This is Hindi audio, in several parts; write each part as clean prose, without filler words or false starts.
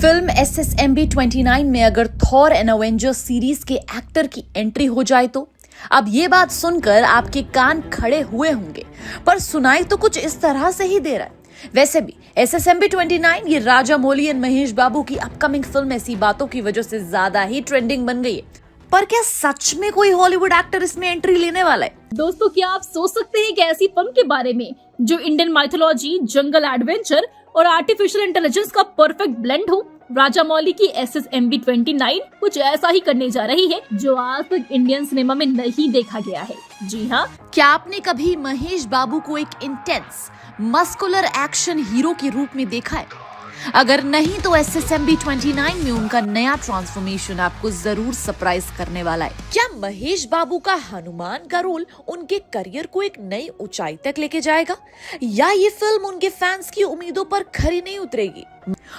फिल्म SSMB 29 में अगर थॉर एंड अवेंजर्स सीरीज के एक्टर की एंट्री हो जाए तो अब ये बात सुनकर आपके कान खड़े हुए होंगे, पर सुनाई तो कुछ इस तरह से ही दे रहा है। वैसे भी SSMB 29 ये राजामौली एंड महेश बाबू की अपकमिंग फिल्म ऐसी बातों की वजह से ज्यादा ही ट्रेंडिंग बन गई है। पर क्या सच में कोई हॉलीवुड एक्टर इसमें एंट्री लेने वाला है? दोस्तों, क्या आप सोच सकते हैं कि ऐसी फिल्म के बारे में जो इंडियन माइथोलॉजी, जंगल एडवेंचर और आर्टिफिशियल इंटेलिजेंस का परफेक्ट ब्लेंड हो? राजामौली की SSMB 29 कुछ ऐसा ही करने जा रही है जो आज तक इंडियन सिनेमा में नहीं देखा गया है। जी हाँ, क्या आपने कभी महेश बाबू को एक इंटेंस मस्कुलर एक्शन हीरो के रूप में देखा है? अगर नहीं तो SSMB 29 में उनका नया ट्रांसफॉर्मेशन आपको जरूर सरप्राइज करने वाला है। क्या महेश बाबू का हनुमान का रोल उनके करियर को एक नई ऊंचाई तक लेके जाएगा, या ये फिल्म उनके फैंस की उम्मीदों पर खरी नहीं उतरेगी?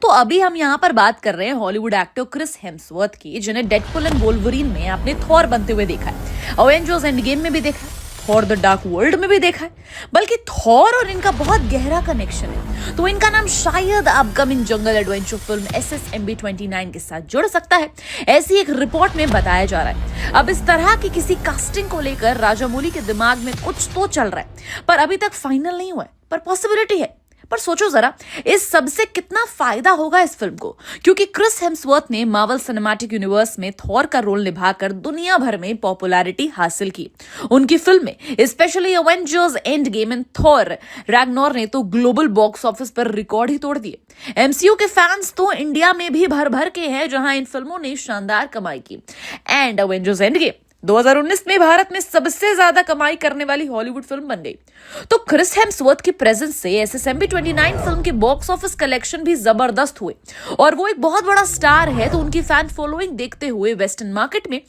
तो अभी हम यहाँ पर बात कर रहे हैं हॉलीवुड एक्टर क्रिस हेम्सवर्थ की, जिन्हें डेडपुल एंड वोल्वरीन में आपने थॉर बनते हुए देखा है, अवेंजर्स एंड गेम में भी देखा है, थॉर द डार्क वर्ल्ड में भी देखा है। बल्कि थॉर और इनका बहुत गहरा कनेक्शन है, तो इनका नाम शायद अपकमिंग जंगल एडवेंचर फिल्म SSMB 29 के साथ जुड़ सकता है, ऐसी एक रिपोर्ट में बताया जा रहा है। अब इस तरह की किसी कास्टिंग को लेकर राजामौली के दिमाग में कुछ तो चल रहा है, पर अभी तक फाइनल नहीं हुआ है, पर पॉसिबिलिटी है। पर सोचो जरा, इस सब से कितना फायदा होगा इस फिल्म को, क्योंकि क्रिस हेम्सवर्थ ने मार्वल सिनेमैटिक यूनिवर्स में थॉर का रोल निभाकर दुनिया भर में पॉपुलैरिटी हासिल की। उनकी फिल्में specially Avengers end game and Thor Ragnarok ने तो ग्लोबल बॉक्स ऑफिस पर रिकॉर्ड ही तोड़ दिए। MCU के फैंस तो इंडिया में भी भर भर के हैं, जहां इन फिल्मों ने शानदार कमाई की। एंड अवेंजर्स एंड गेम 2019 में भारत में सबसे ज्यादा कमाई करने वाली हॉलीवुड फिल्म बन गई। तो क्रिस हेम्सवर्थ की प्रेजेंस से SSMB 29 फिल्म के बॉक्स ऑफिस कलेक्शन भी जबरदस्त हुए, और वो एक बहुत बड़ा स्टार है, तो उनकी फैन फॉलोइंग देखते हुए वेस्टर्न मार्केट में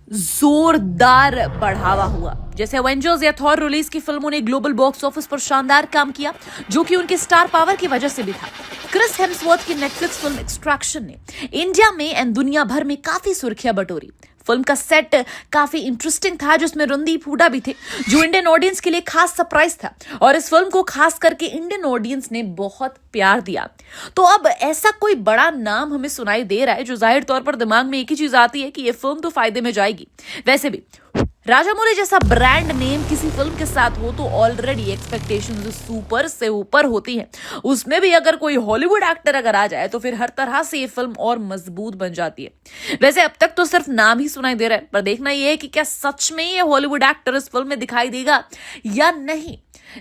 जोरदार बढ़ावा हुआ। जैसे अवेंजर्स या थॉर रिलीज की फिल्मों ने ग्लोबल बॉक्स ऑफिस पर शानदार काम किया, जो कि उनके स्टार पावर की वजह से भी था। क्रिस हेम्सवर्थ की नेटफ्लिक्स फिल्म एक्सट्रैक्शन ने इंडिया में एंड दुनिया भर में काफी सुर्खियां बटोरी। फिल्म का सेट काफी इंटरेस्टिंग था, जिसमें रणदीप हुड्डा भी थे, जो इंडियन ऑडियंस के लिए खास सरप्राइज था, और इस फिल्म को खास करके इंडियन ऑडियंस ने बहुत प्यार दिया। तो अब ऐसा कोई बड़ा नाम हमें सुनाई दे रहा है, जो जाहिर तौर पर दिमाग में एक ही चीज आती है कि ये फिल्म तो फायदे में जाएगी। वैसे भी राजामौली जैसा ब्रांड नेम किसी फिल्म के साथ हो तो ऑलरेडी एक्सपेक्टेशंस सुपर से ऊपर होती हैं। उसमें भी अगर कोई हॉलीवुड एक्टर अगर आ जाए तो फिर हर तरह से ये फिल्म और मजबूत बन जाती है। वैसे अब तक तो सिर्फ नाम ही सुनाई दे रहा है, पर देखना ये है कि क्या सच में ये हॉलीवुड एक्टर इस फिल्म में दिखाई देगा या नहीं।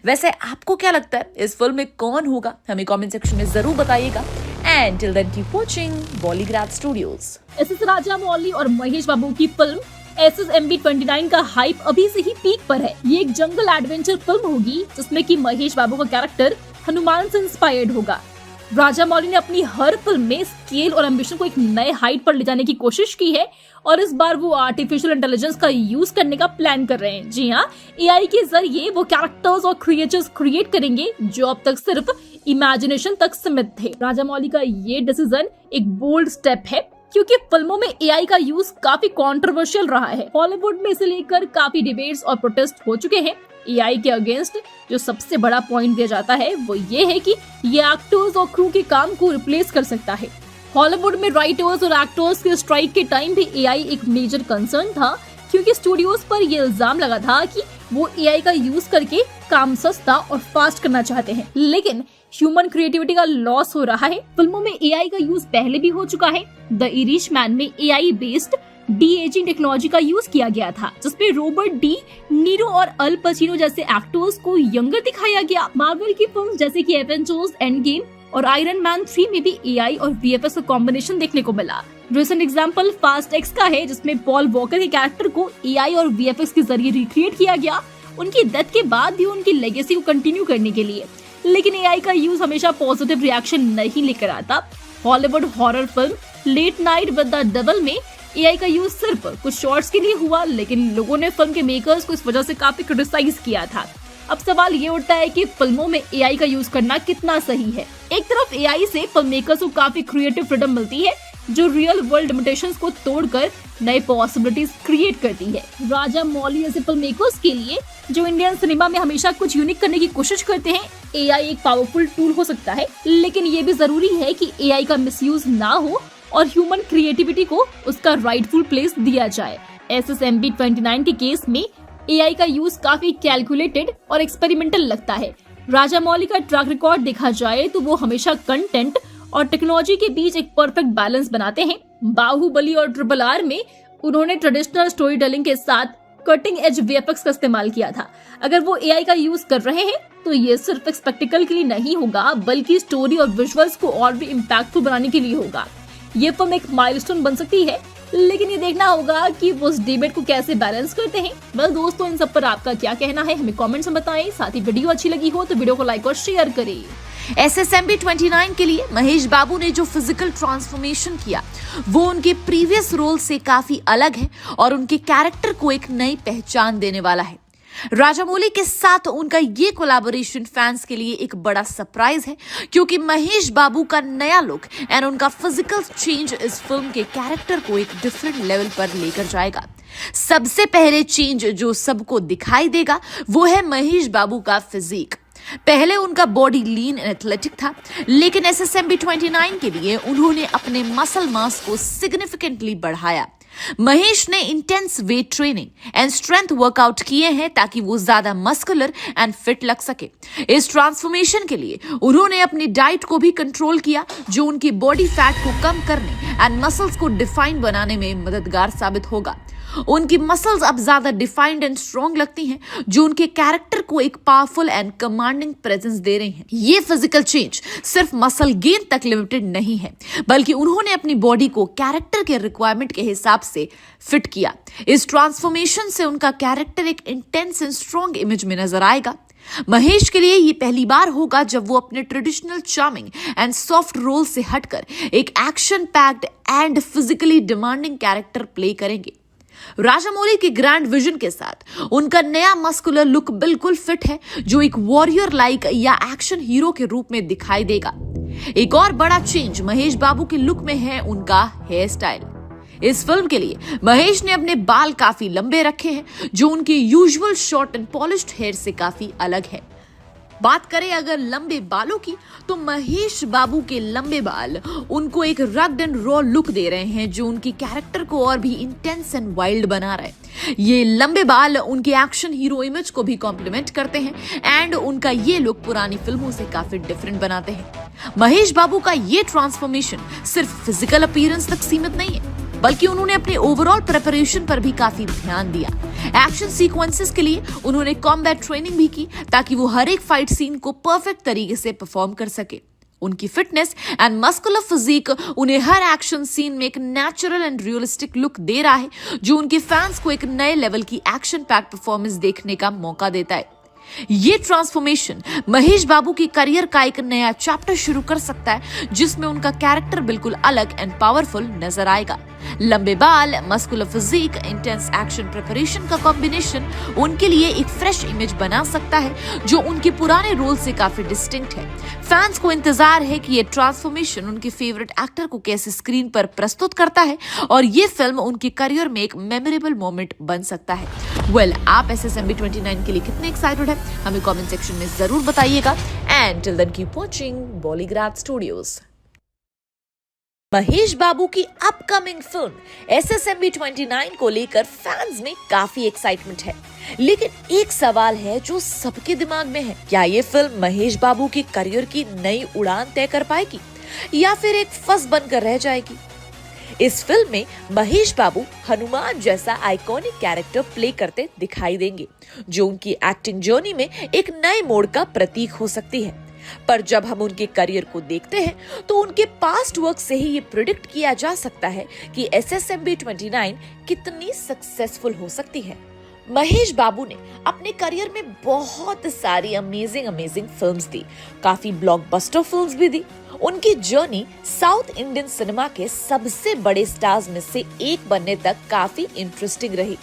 वैसे आपको क्या लगता है, इस फिल्म में कौन होगा? हमें कॉमेंट सेक्शन में जरूर बताइएगा। And till then keep watching Bollygraph studios. SS Rajamouli और महेश बाबू की फिल्म SSMB 29 का हाइप अभी से ही पीक पर है। ये एक जंगल एडवेंचर फिल्म होगी, जिसमें कि महेश बाबू का कैरेक्टर हनुमान से इंस्पायर्ड होगा। राजामौली ने अपनी हर फिल्म में स्केल और एम्बिशन को एक नए हाइट पर ले जाने की कोशिश की है, और इस बार वो आर्टिफिशियल इंटेलिजेंस का यूज करने का प्लान कर रहे हैं। जी हाँ, AI के जरिए वो कैरेक्टर्स और क्रिएचर्स क्रिएट करेंगे जो अब तक सिर्फ इमेजिनेशन तक सीमित थे। राजामौली का ये डिसीजन एक बोल्ड स्टेप है, क्योंकि फिल्मों में AI का यूज काफी कंट्रोवर्शियल रहा है। हॉलीवुड में इसे लेकर काफी डिबेट्स और प्रोटेस्ट हो चुके हैं। AI के अगेंस्ट जो सबसे बड़ा पॉइंट दिया जाता है वो ये है कि ये एक्टर्स और क्रू के काम को रिप्लेस कर सकता है। हॉलीवुड में राइटर्स और एक्टर्स के स्ट्राइक के टाइम भी AI एक मेजर कंसर्न था, क्योंकि स्टूडियोज पर यह इल्जाम लगा था कि वो AI का यूज करके काम सस्ता और फास्ट करना चाहते हैं, लेकिन ह्यूमन क्रिएटिविटी का लॉस हो रहा है। फिल्मों में AI का यूज पहले भी हो चुका है। द इरिशमैन में AI बेस्ड de-aging टेक्नोलॉजी का यूज किया गया था, जिसमें रॉबर्ट डी नीरो और अल पचिनो जैसे एक्टर्स को यंगर दिखाया गया। मार्वल की फिल्म जैसे कि एवेंजर्स एंड गेम और आयरन मैन 3 में भी AI और VFX का कॉम्बिनेशन देखने को मिला। रिसेंट एग्जांपल फास्ट एक्स का है, जिसमें पॉल वॉकर के कैरेक्टर को AI और VFX के जरिए रिक्रिएट किया गया, उनकी डेथ के बाद भी उनकी लेगेसी को कंटिन्यू करने के लिए। लेकिन AI का यूज हमेशा पॉजिटिव रिएक्शन नहीं लेकर आता। Hollywood horror film late night with the devil में AI का यूज सिर्फ कुछ शॉट्स के लिए हुआ, लेकिन लोगों ने फिल्म के मेकर्स को इस वजह से काफी क्रिटिसाइज किया था। अब सवाल ये उठता है कि फिल्मों में AI का यूज करना कितना सही है। एक तरफ AI से फिल्म मेकर्स को काफी क्रिएटिव फ्रीडम मिलती है, जो रियल वर्ल्ड लिमिटेशंस को तोड़कर नए पॉसिबिलिटीज क्रिएट करती है। राजा मौली जैसे फिल्म मेकर्स के लिए, जो इंडियन सिनेमा में हमेशा कुछ यूनिक करने की कोशिश करते हैं, एआई एक पावरफुल टूल हो सकता है, लेकिन ये भी जरूरी है कि एआई का मिसयूज ना हो और ह्यूमन क्रिएटिविटी को उसका राइटफुल प्लेस दिया जाए। SSMB 29 के केस में एआई का यूज काफी कैलकुलेटेड और एक्सपेरिमेंटल लगता है। राजा मौली का ट्रैक रिकॉर्ड देखा जाए तो वो हमेशा कंटेंट और टेक्नोलॉजी के बीच एक परफेक्ट बैलेंस बनाते हैं। बाहुबली और RRR में उन्होंने ट्रेडिशनल स्टोरी टेलिंग के साथ कटिंग एज VFX का इस्तेमाल किया था। अगर वो एआई का यूज कर रहे हैं तो ये सिर्फ एक स्पेक्टिकल के लिए नहीं होगा, बल्कि स्टोरी और विजुअल्स को और भी इम्पैक्टफुल बनाने के लिए होगा। ये फिल्म एक माइलस्टोन बन सकती है, लेकिन ये देखना होगा कि वो उस डिबेट को कैसे बैलेंस करते हैं। बस दोस्तों, इन सब पर आपका क्या कहना है हमें कमेंट्स में बताएं। साथ ही वीडियो अच्छी लगी हो तो वीडियो को लाइक और शेयर करें। SSMB 29 के लिए महेश बाबू ने जो फिजिकल ट्रांसफॉर्मेशन किया वो उनके प्रीवियस रोल से काफी अलग है और उनके कैरेक्टर को एक नई पहचान देने वाला है। राजामौली के साथ उनका ये कोलैबोरेशन फैंस के लिए एक बड़ा सरप्राइज है, क्योंकि महेश बाबू का नया लुक एंड उनका फिजिकल चेंज इस फिल्म के कैरेक्टर को एक डिफरेंट लेवल पर लेकर जाएगा। सबसे पहले चेंज जो सबको दिखाई देगा वो है महेश बाबू का फिजिक। पहले उनका बॉडी लीन एंड एथलेटिक था, लेकिन SSMB 29 के लिए उन्होंने अपने मसल मास को सिग्निफिकेंटली बढ़ाया। महेश ने intense weight training and strength workout किए हैं ताकि वो ज्यादा मस्कुलर एंड फिट लग सके। इस ट्रांसफॉर्मेशन के लिए उन्होंने अपनी डाइट को भी कंट्रोल किया, जो उनकी बॉडी फैट को कम करने एंड मसल्स को डिफाइन बनाने में मददगार साबित होगा। उनकी मसल्स अब ज्यादा डिफाइंड एंड स्ट्रॉन्ग लगती हैं, जो उनके कैरेक्टर को एक पावरफुल एंड कमांडिंग प्रेजेंस दे रही हैं। ये फिजिकल चेंज सिर्फ मसल गेन तक लिमिटेड नहीं है, बल्कि उन्होंने अपनी बॉडी को कैरेक्टर के रिक्वायरमेंट के हिसाब से फिट किया। इस ट्रांसफॉर्मेशन से उनका कैरेक्टर एक इंटेंस एंड स्ट्रॉन्ग इमेज में नजर आएगा। महेश के लिए ये पहली बार होगा जब वो अपने traditional charming and soft role से हटकर एक action packed and physically demanding character play करेंगे। राजामौली के ग्रैंड विजन के साथ उनका नया मस्कुलर लुक बिल्कुल फिट है, जो एक वॉरियर लाइक या एक्शन हीरो के रूप में दिखाई देगा। एक और बड़ा चेंज महेश बाबू के लुक में है उनका हेयर स्टाइल। इस फिल्म के लिए महेश ने अपने बाल काफी लंबे रखे हैं, जो उनके usual short and polished hair से काफी अलग है। बात करें अगर लंबे बालों की, तो महेश बाबू के लंबे बाल उनको एक रग्ड एंड रॉ लुक दे रहे हैं, जो उनकी कैरेक्टर को और भी इंटेंस एंड वाइल्ड बना रहा है। ये लंबे बाल उनके एक्शन हीरो इमेज को भी कॉम्प्लीमेंट करते हैं एंड उनका ये लुक पुरानी फिल्मों से काफी डिफरेंट बनाते हैं। महेश बाबू का ये ट्रांसफॉर्मेशन सिर्फ फिजिकल अपीयरेंस तक सीमित नहीं है, बल्कि उन्होंने अपने ओवरऑल प्रिपरेशन पर भी काफी ध्यान दिया। एक्शन सीक्वेंसेस के लिए उन्होंने कॉम्बैट ट्रेनिंग भी की, ताकि वो हर एक फाइट सीन को परफेक्ट तरीके से परफॉर्म कर सके। उनकी फिटनेस एंड मस्कुलर फिजिक उन्हें हर एक्शन सीन में एक नेचुरल एंड रियलिस्टिक लुक दे रहा है, जो उनके फैंस को एक नए लेवल की एक्शन पैक्ड परफॉर्मेंस देखने का मौका देता है। ये ट्रांसफॉर्मेशन महेश बाबू की करियर का एक नया चैप्टर शुरू कर सकता है, जिसमें उनका कैरेक्टर बिल्कुल अलग एंड पावरफुल नजर आएगा। लंबे बाल, muscular physique, intense action preparation का कॉम्बिनेशन उनके लिए एक फ्रेश इमेज बना सकता है, जो उनके पुराने रोल से काफी डिस्टिंक्ट है। फैंस को इंतजार है कि ये ट्रांसफॉर्मेशन उनके फेवरेट एक्टर को कैसे स्क्रीन पर प्रस्तुत करता है, और ये फिल्म उनके करियर में एक मेमोरेबल मोमेंट बन सकता है। आप SSMB 29 के लिए कितने एक्साइटेड हैं हमें कमेंट सेक्शन में जरूर बताइएगा। And till then keep watching Bollygrad Studios. Mahesh Babu की अपकमिंग फिल्म SSMB 29 को लेकर फैंस में काफी एक्साइटमेंट है, लेकिन एक सवाल है जो सबके दिमाग में है, क्या ये फिल्म महेश बाबू के करियर की नई उड़ान तय कर पाएगी या फिर एक फंस बनकर रह जाएगी? इस फिल्म में महेश बाबू हनुमान जैसा आइकॉनिक कैरेक्टर प्ले करते दिखाई देंगे, जो उनकी एक्टिंग जर्नी में एक नए मोड़ का प्रतीक हो सकती है। पर जब हम उनके करियर को देखते हैं तो उनके पास्ट वर्क से ही ये प्रिडिक्ट किया जा सकता है कि SSMB 29 कितनी सक्सेसफुल हो सकती है। महेश बाबू ने अपने करियर में बहुत सारी अमेजिंग फिल्म्स दी, काफी ब्लॉकबस्टर फिल्म्स भी दी। उनकी जर्नी साउथ इंडियन सिनेमा के सबसे बड़े स्टार्स में से एक बनने तक काफी इंटरेस्टिंग रही।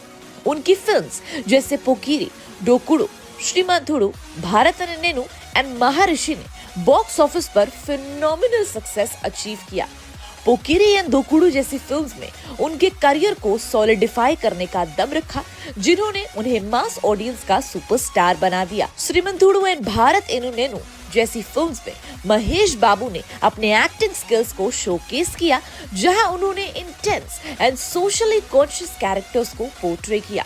उनकी फिल्म्स जैसे पोकिरी, डोकुडू, श्रीमंथुडू, भारत अने नेनु एंड महर्षि ने बॉक्स ऑफिस पर फिनोमिनल सक्सेस अचीव किया। पोकिरी एंड दोकुडू जैसी फिल्म्स में उनके करियर को सॉलिडिफाई करने का दम रखा, जिन्होंने उन्हें मास ऑडियंस का सुपरस्टार बना दिया। श्रीमंतुडु एंड भारत एनु नेनु जैसी फिल्म्स में महेश बाबू ने अपने एक्टिंग स्किल्स को शोकेस किया, जहां उन्होंने intense and socially conscious characters को पोर्ट्रे किया।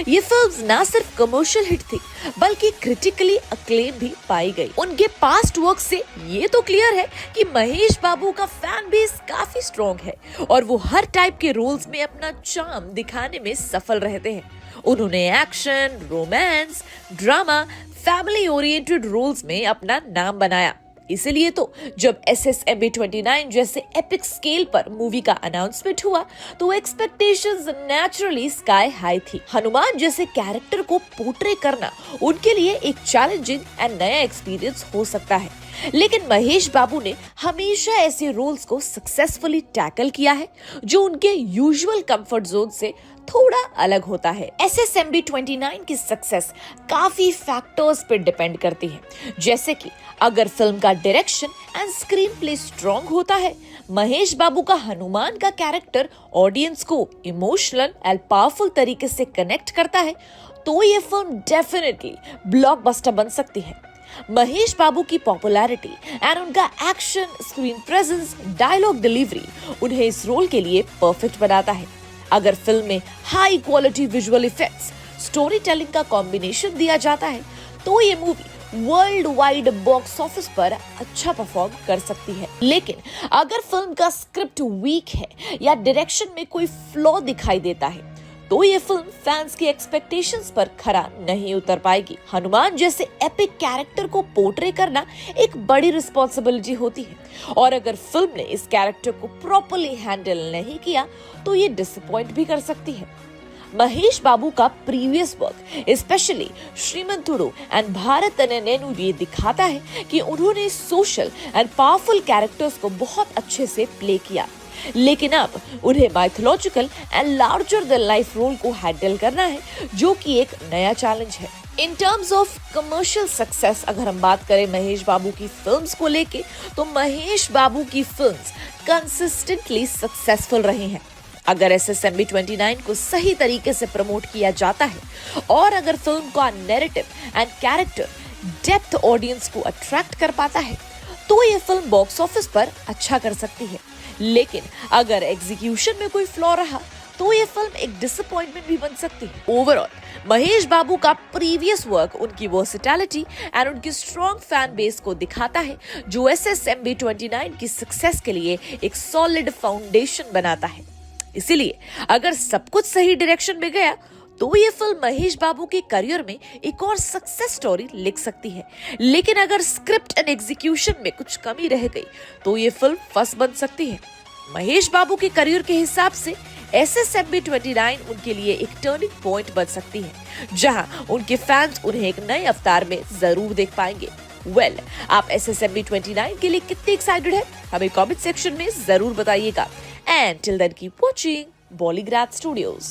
ये फिल्म्स ना सिर्फ कमर्शियल हिट थी, बल्कि क्रिटिकली अक्लेम भी पाई गई। उनके पास्ट वर्क से ये तो क्लियर है कि महेश बाबू का फैन बेस काफी स्ट्रॉन्ग है और वो हर टाइप के रोल्स में अपना चार्म दिखाने में सफल रहते हैं। उन्होंने action, romance, drama, family oriented roles में अपना नाम बनाया। इसीलिए तो जब SSMB 29 जैसे एपिक स्केल पर मूवी का अनाउंसमेंट हुआ तो एक्सपेक्टेशंस नेचुरली स्काई हाई थी। हनुमान जैसे कैरेक्टर को पोर्ट्रे करना उनके लिए एक चैलेंजिंग एंड नया एक्सपीरियंस हो सकता है, लेकिन महेश बाबू ने हमेशा ऐसे रोल्स को सक्सेसफुली टैकल किया है जो उनके यूजुअल कंफर्ट जोन से थोड़ा अलग होता है। SSMB 29 की सक्सेस काफी फैक्टर्स पर डिपेंड करती है, जैसे कि अगर फिल्म का direction and screen play strong होता है, महेश बाबू का हनुमान का कैरेक्टर ऑडियंस को इमोशनल एंड पावरफुल तरीके से कनेक्ट करता है, तो ये फिल्म डेफिनेटली ब्लॉकबस्टर बन सकती है। महेश बाबू की पॉपुलैरिटी एंड उनका action, screen presence, dialogue delivery उन्हें इस रोल के लिए परफेक्ट बनाता है। अगर फिल्म में high quality visual effects, story telling का कॉम्बिनेशन दिया जाता है, तो ये movie world wide box office पर अच्छा परफॉर्म कर सकती है। लेकिन अगर फिल्म का स्क्रिप्ट वीक है या डायरेक्शन में कोई फ्लॉ दिखाई देता है, तो ये फिल्म फैंस की एक्सपेक्टेशंस पर खरा नहीं उतर पाएगी। हनुमान जैसे एपिक कैरेक्टर को पोर्ट्रे करना एक बड़ी रिस्पॉन्सिबिलिटी होती है और अगर फिल्म ने इस कैरेक्टर को प्रॉपर्ली हैंडल नहीं किया तो ये डिसअपॉइंट भी कर सकती है। महेश बाबू का previous work, specially Srimanthudu and Bharat Ane Nenu, ये दिखाता है कि उन्होंने सोशल एंड पावरफुल कैरेक्टर्स को बहुत अच्छे से प्ले किया, लेकिन अब उन्हें mythological and larger than life role को हैंडल करना है, जो कि एक नया चैलेंज है। In terms of commercial success अगर हम बात करें महेश बाबू की फिल्म्स को लेके, तो महेश बाबू की फिल्म्स कंसिस्टेंटली सक्सेसफुल रही हैं। अगर SSMB 29 को सही तरीके से प्रमोट किया जाता है और अगर फिल्म का narrative and character depth audience को अट्रैक्ट कर पाता है, तो ये फिल्म बॉक्स ऑफिस पर अच्छा कर सकती है। लेकिन अगर एग्जीक्यूशन में कोई फ्लॉ रहा तो ये फिल्म एक डिसअपॉइंटमेंट भी बन सकती है। ओवरऑल महेश बाबू का प्रीवियस वर्क उनकी वर्सेटैलिटी एंड उनकी स्ट्रॉन्ग फैन बेस को दिखाता है, जो SSMB 29 की सक्सेस के लिए एक सॉलिड फाउंडेशन बनाता है। इसीलिए अगर सब कुछ सही डायरेक्शन में गया तो ये फिल्म महेश बाबू के करियर में एक और सक्सेस स्टोरी लिख सकती है, लेकिन अगर स्क्रिप्ट एंड एग्जीक्यूशन में कुछ कमी रह गई तो ये फिल्म फंस बन सकती है। महेश बाबू के करियर के हिसाब से SSMB 29 उनके लिए एक टर्निंग पॉइंट बन सकती है, जहां उनके फैंस उन्हें एक नए अवतार में जरूर देख पाएंगे। आप SSMB 29 के लिए कितने एक्साइटेड हैं? हमें कमेंट सेक्शन में जरूर बताइएगा। And till then, keep watching Bollygrad Studios.